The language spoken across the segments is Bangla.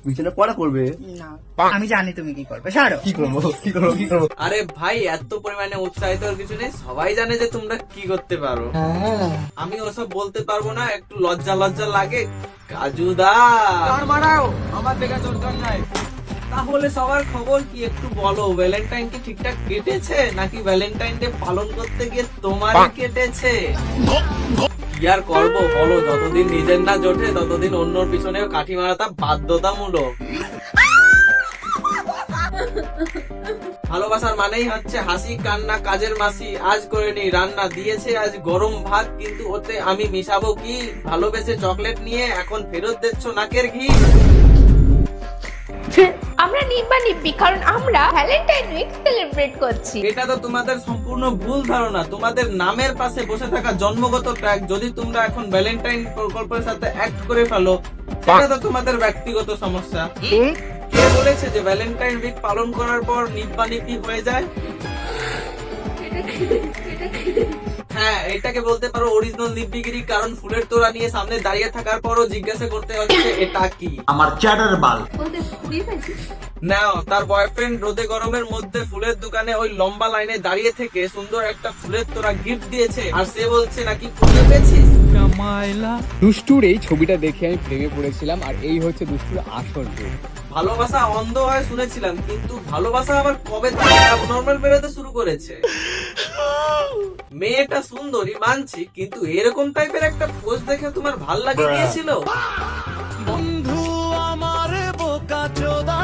বিছানা পড়া করবে না আমি জানি তুমি কি করবে, ছাড়ো। কি করবো কি করবো কি করবো? আরে ভাই এত পরিমাণে উৎসাহিত হওয়ার কিছু নেই, সবাই জানে যে তোমরা কি করতে পারো। আমি ওসব বলতে পারবো না, একটু লজ্জা লজ্জা লাগে। কাজুদা মারাও আমার দেখা দরকার নাই। তাহলে সবার খবর কি একটু বলো, ভ্যালেন্টাইন কি ঠিকঠাক কেটেছে নাকি ভ্যালেন্টাইন ডে পালন করতে গিয়ে তোমারই কেটেছে? কি আর করবো বলো, যতদিন নিজের না জোটে ততদিন অন্যর পিছনে কাঠি মারাটা বাধ্যতামূলক। ভালোবাসার মানেই হচ্ছে হাসি কান্না কাজের মাসি। আজ করে নি রান্না, দিয়েছে আজ গরম ভাত, কিন্তু ওতে আমি মিশাবো কি? ভালোবেসে চকলেট নিয়ে এখন ফেরত দিচ্ছ নাকের ঘি। আমরা নিব্বা নিব্বি কারণ আমরা ভ্যালেন্টাইন উইক সেলিব্রেট করছি। এটা তো তোমাদের সম্পূর্ণ ভুল ধারণা। তোমাদের নামের পাশে বসে থাকা জন্মগত ট্যাগ যদি তোমরা এখন ভ্যালেন্টাইন প্রকল্পের সাথে অ্যাক্ট করে ফেলো, সেটা তো তোমাদের ব্যক্তিগত সমস্যা। কে বলেছে যে ভ্যালেন্টাইন উইক পালন করার পর নিব্বা নিব্বি হয়ে যায়? হ্যাঁ, এটাকে বলতে পারো অরিজিনাল নিব্বিগিরি, কারণ ফুলের তোড়া নিয়ে সামনে দাঁড়িয়ে থাকার পরও জিজ্ঞাসা করতে হচ্ছে এটা কি। আমার চ্যাটার বাল নাও, তার বয়ফ্রেন্ড রোদে গরমের মধ্যে ফুলের দোকানে ওই লম্বা লাইনে দাঁড়িয়ে থেকে সুন্দর একটা ফুলের তোড়া গিফট দিয়েছে, আর সে বলছে নাকি খুঁজে পেয়েছিস। দুষ্টুর এই ছবিটা দেখে আমি প্রেমে পড়েছিলাম, আর এই হচ্ছে দুষ্টুর আসল রূপ। ভালোবাসা অন্ধ হয় শুনেছিলাম, কিন্তু ভালোবাসা আবার কবে থেকে নর্মাল বেরোতে শুরু করেছে? মেয়েটা সুন্দরী মানছি, কিন্তু এরকম টাইপের একটা পোস্ট দেখে তোমার ভাল লাগে গিয়েছিল? বন্ধু আমার বোকা চোদা।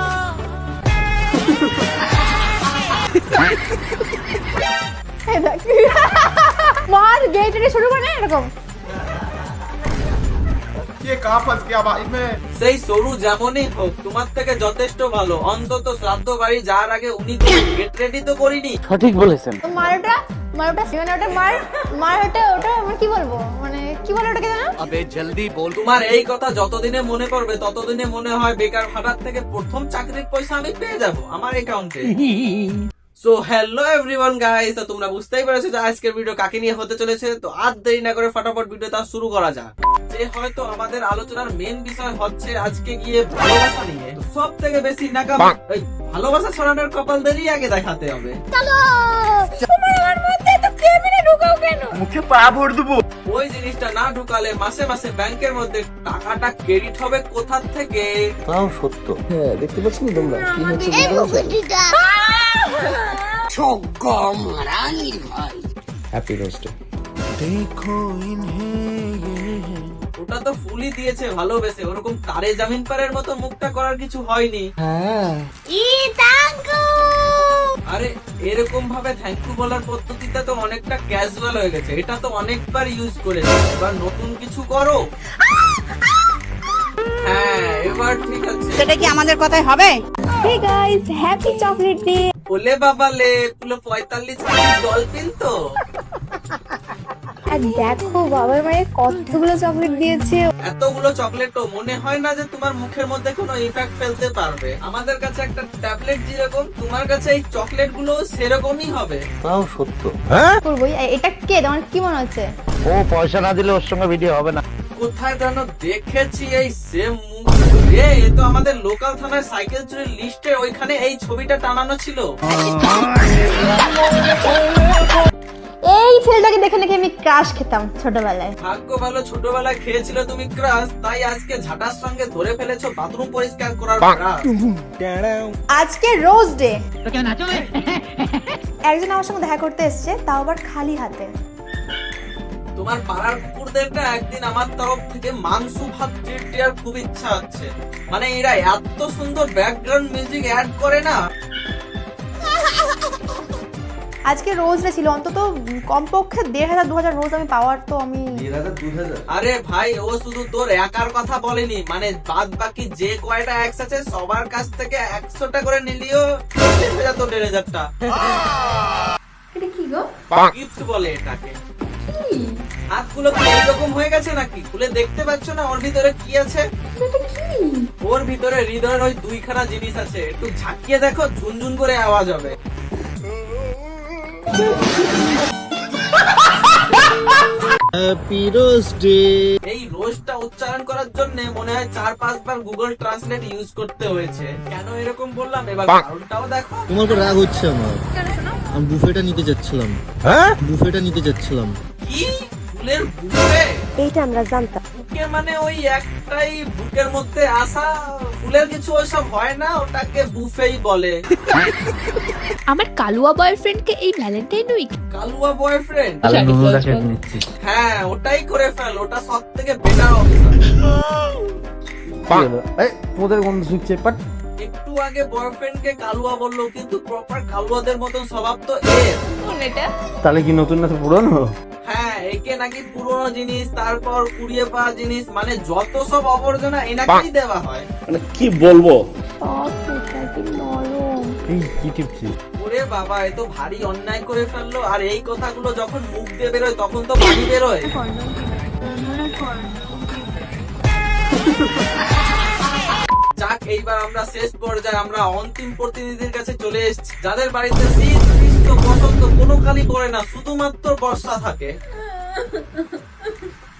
মার গেটে শুরু করে এরকম। সেই সরু যেমনই হোক তোমার থেকে যথেষ্ট ভালো। অন্তত শ্রাদ্ধ বাড়ি যাওয়ার আগে উনি গেট রেডি তো করিনি। সঠিক বলেছেন। মারোটা মারোটা মানে ওটা মার ওটা আমি কি বলবো, মানে কি বলে ওটাকে জানো? আবে জলদি বল। তোমার এই কথা যতদিনে মনে করবে ততদিনে মনে হয় বেকার ভাড়ার থেকে প্রথম চাকরির পয়সা আমি পেয়ে যাব আমার অ্যাকাউন্টে। সো হ্যালো এভরিওয়ান গাইস, তো তোমরা বুঝতেই পেরেছো যে আজকের ভিডিও কাকে নিয়ে হতে চলেছে। তো আর দেরি না করে ফটাফট ভিডিওটা শুরু করা যাক। যে হয়তো আমাদের আলোচনার মেন বিষয় হচ্ছে আজকে গিয়ে ভালোবাসা নিয়ে। সব থেকে বেশি নাকাম ওই ভালোবাসা ছড়ানোর কপালদেরই আগে দেখাতে হবে। চলো তোমার মধ্যে তো ক্যামেরা ঢুকাও কেন? মুখে পা ভর দেবো। ওই জিনিসটা না ঢুকালে মাসে মাসে ব্যাংকের মধ্যে টাকাটা ক্রেডিট হবে কোথা থেকে? তাও সত্য। হ্যাঁ, দেখতে পাচ্ছ না তোমরা কি হচ্ছে? হ্যাপি রোস্টে। দেখো ইনহে ওটা তো ফুলই দিয়েছে ভালোবেসে, ওরকম তারে জামিন পারের মতো মুখটা করার কিছু হয়নি। ই তাঙ্কু আরে এরকম ভাবে থ্যাংক ইউ বলার পদ্ধতিটা তো অনেকটা ক্যাজুয়াল হয়ে গেছে। এটা তো অনেকবার ইউজ করেছে, এবার নতুন কিছু করো। হ্যাঁ, এবার ঠিক আছে। সেটা কি আমাদের কথাই হবে? Hey guys, happy chocolate day. বলে বাবা লে পুরো 45 কেজি ডলফিন তো। আর দেখো বাবার মায়ের কতগুলো চকলেট দিয়েছে। এতগুলো চকলেটও মনে হয় না যে তোমার মুখের মধ্যে কোনো ইফেক্ট ফেলতে পারবে। আমাদের কাছে একটা ট্যাবলেট যেরকম, তোমার কাছে এই চকলেট গুলো সেরকমই হবে। তাও সত্য। করবো এটা কে, তোমার কি মনে হচ্ছে? ও পয়সা না দিলে ওর সঙ্গে ভিডিও হবে না। কোথায় যেন দেখেছি এই সেম মুখ। এ তো আমাদের লোকাল থানার সাইকেল চুরির লিস্টে ওইখানে এই ছবিটা টানানো ছিল। এই ছেলেটাকে দেখে নাকি আমি ক্রাশ খেতাম ছোটবেলায়। ভাগ্য ভালো ছোটবেলায় খেয়েছিল তুমি ক্রাশ, তাই আজকে ঝাঁটার সঙ্গে ধরে ফেলেছো বাথরুম পরিষ্কার করার ক্রাশ। আজকে রোজ ডে। একজন আমার সঙ্গে দেখা করতে এসেছে, তাও আবার খালি হাতে। তোমার পাড়ার কুকুরদেরটা একদিন আমার তরফ থেকে মাংস ভাত ট্রিট দেওয়ার খুব ইচ্ছা হচ্ছে। মানে এরা এত সুন্দর ব্যাকগ্রাউন্ড মিউজিক অ্যাড করে না। আজকে রোজ ডে ছিল, অন্তত কমপক্ষে 1500-2000 রোজ আমি পাওয়ার তো আমি। আরে ভাই, ও শুধু তোর একার কথা বলেনি, মানে বাদ বাকি যে কয়টা এক্স আছে সবার কাছ থেকে 100টা করে নিলিও 1500-1500টা। এটা কি গো? গিফট বলে এটাকে। হাতগুলো কি এইরকম হয়ে গেছে নাকি? খুলে দেখতে পাচ্ছ না ওর ভিতরে কি আছে? ওর ভিতরে হৃদয়ের ওই দুইখানা জিনিস আছে, একটু ঝাঁকিয়ে দেখো, ঝুনঝুন করে আওয়াজ হবে। Happy rose day. এই রোজটা উচ্চারণ করার জন্য মনে হয় 4-5 বার গুগল ট্রান্সলেট ইউজ করতে হয়েছে। কেন এরকম বললাম এবার কারণটাও দেখো। তোমার উপর রাগ হচ্ছে আমার। আমি বুফেটা নিতে যাচ্ছিলাম। বুফেটা নিতে যাচ্ছিলাম। কি ফুলের বুকে? এইটা আমরা জানতাম। বুকে মানে ওই একটাই বুকের মধ্যে আসা ফুলের কিছু ওইসব হয় না, ওটাকে বুফেই বলে। আমার কালুয়া বয়ফ্রেন্ডকে এই ভ্যালেন্টাইন উইক কালুয়া বয়ফ্রেন্ড? হ্যাঁ ওটাই করে ফেল, ওটা সব থেকে বেটার অপশন। তোদের গন্ধ শুকছে বাট একটু আগে বয়ফ্রেন্ডকে কালুয়া বললো, কিন্তু প্রপার কালুয়াদের মতন স্বভাব তো এর। তাহলে কি নতুন না তো পুরনো? হ্যাঁ একে নাকি পুরোনো জিনিস, তারপর কুড়িয়ে পাওয়া জিনিস, মানে যত সব আবর্জনা এনাকেই দেওয়া হয়। মানে কি বলবো? নরম। এই কি টিপছিস? ওরে বাবা এ তো ভারী অন্যায় করে ফেললো। আর এই কথাগুলো যখন মুখ দিয়ে বেরোয় তখন তো বাড়ি বেরোয়। যাক এইবার আমরা শেষ পর্যায়ে, আমরা অন্তিম প্রতিনিধির কাছে চলে এসেছি, যাদের বাড়িতে শীত গ্রীষ্ম বসন্ত কোনো কালই পড়ে না, শুধুমাত্র বর্ষা থাকে।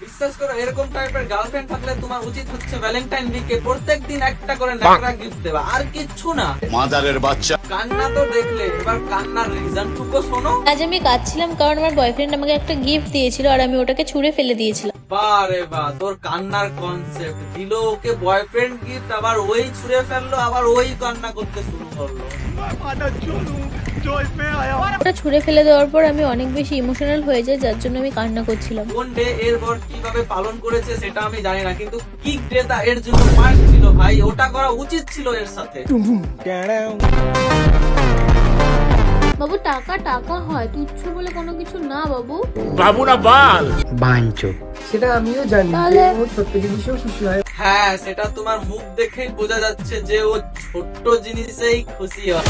বিশ্বাস করো এরকম টাইপের গার্লফ্রেন্ড থাকলে তোমার উচিত হচ্ছে ভ্যালেন্টাইন উইকে প্রত্যেকদিন একটা করে ন্যাকড়া গিফট দেওয়া, আর কিচ্ছু না। মাদারের বাচ্চা কান্না তো দেখলে, এবার কান্নার রিজন টুকু শোনো। আজ আমি কাঁদছিলাম কারণ আমার বয়ফ্রেন্ড আমাকে একটা গিফট দিয়েছিল আর আমি ওটাকে ছুঁড়ে ফেলে দিয়েছিলাম। বারে বা তোর কান্নার কনসেপ্ট দিল ওকে বয়ফ্রেন্ড গিফট, আবার ওই ছুঁড়ে ফেললো, আবার ওই কান্না করতে শুরু করলো। ওটা ছুঁড়ে ফেলে দেওয়ার পর আমি অনেক বেশি ইমোশনাল হয়ে যাই, যার জন্য আমি কান্না করছিলাম। কোন ডে এর পর কিভাবে পালন করেছে সেটা আমি জানি না, কিন্তু কিক ডে তা এর জন্য মার্ক ছিল ভাই, ওটা করা উচিত ছিল এর সাথে। বাবু টাকা টাকা হয়, তুচ্ছ বলে কোনো কিছু না বাবু। সেটা আমিও জানি, তাহলে? ও ছোট্ট জিনিসেও খুশি হয়। হ্যাঁ সেটা তোমার মুখ দেখেই বোঝা যাচ্ছে যে ও ছোট্ট জিনিসেই খুশি হয়।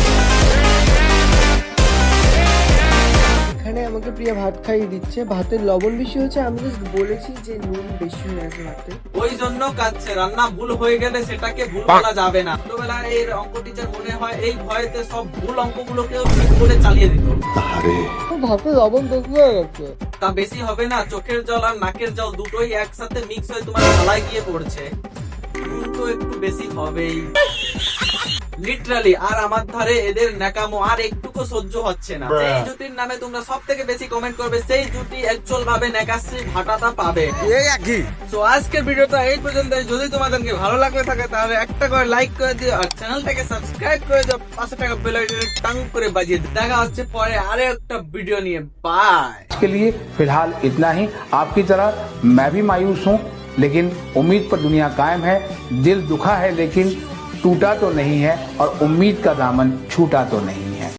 এখানে আমাকে প্রিয়া ভাত খাইয়ে দিচ্ছে, ভাতের লবণ বেশি হয়েছে, আমি জাস্ট বলেছি যে নুন বেশি হয়ে গেছে ভাতে। ওই জন্য কাচ্ছে, রান্না ভুল হয়ে গেলে সেটাকে ভুল বলা যাবে না। ছোটবেলায় এর অঙ্ক টিচার মনে হয় এই ভয়েতে সব ভুল অঙ্কগুলোকেও ঠিক করে চালিয়ে দিত। ভাতে লবণ বেশি হয়ে গেছে। তা বেশি হবে না, চোখের জল আর নাকের জল দুটোই একসাথে মিক্স হয়ে তোমার গলায় গিয়ে পড়ছে, নুন তো একটু বেশি হবেই লিটারালি। আর আমার ধারে এদের ন্যাকামো আর একটুকু সহ্য হচ্ছে না। এই জুটির নামে তোমরা সব থেকে বেশি কমেন্ট করবে, সেই জুটি অ্যাকচুয়াল ভাবে ন্যাকাশ্রী ভাটাটা পাবে। তো আজকের ভিডিওটা এই পর্যন্ত। যদি তোমাদেরকে ভালো লাগলে থাকে তাহলে একটা করে লাইক করে দিও, আর চ্যানেলটাকে সাবস্ক্রাইব করে দিও, পাশে টাকা বেল আইকনে টাং করে বাজিয়ে দিও। দেখা হচ্ছে পরে আরে একটা ভিডিও নিয়ে। বাই। के लिए फिलहाल इतना ही। आपकी तरह मैं भी मायूस हूँ, लेकिन उम्मीद पर दुनिया कायम है। दिल दुखा है लेकिन टूटा तो नहीं है, और उम्मीद का दामन छूटा तो नहीं है।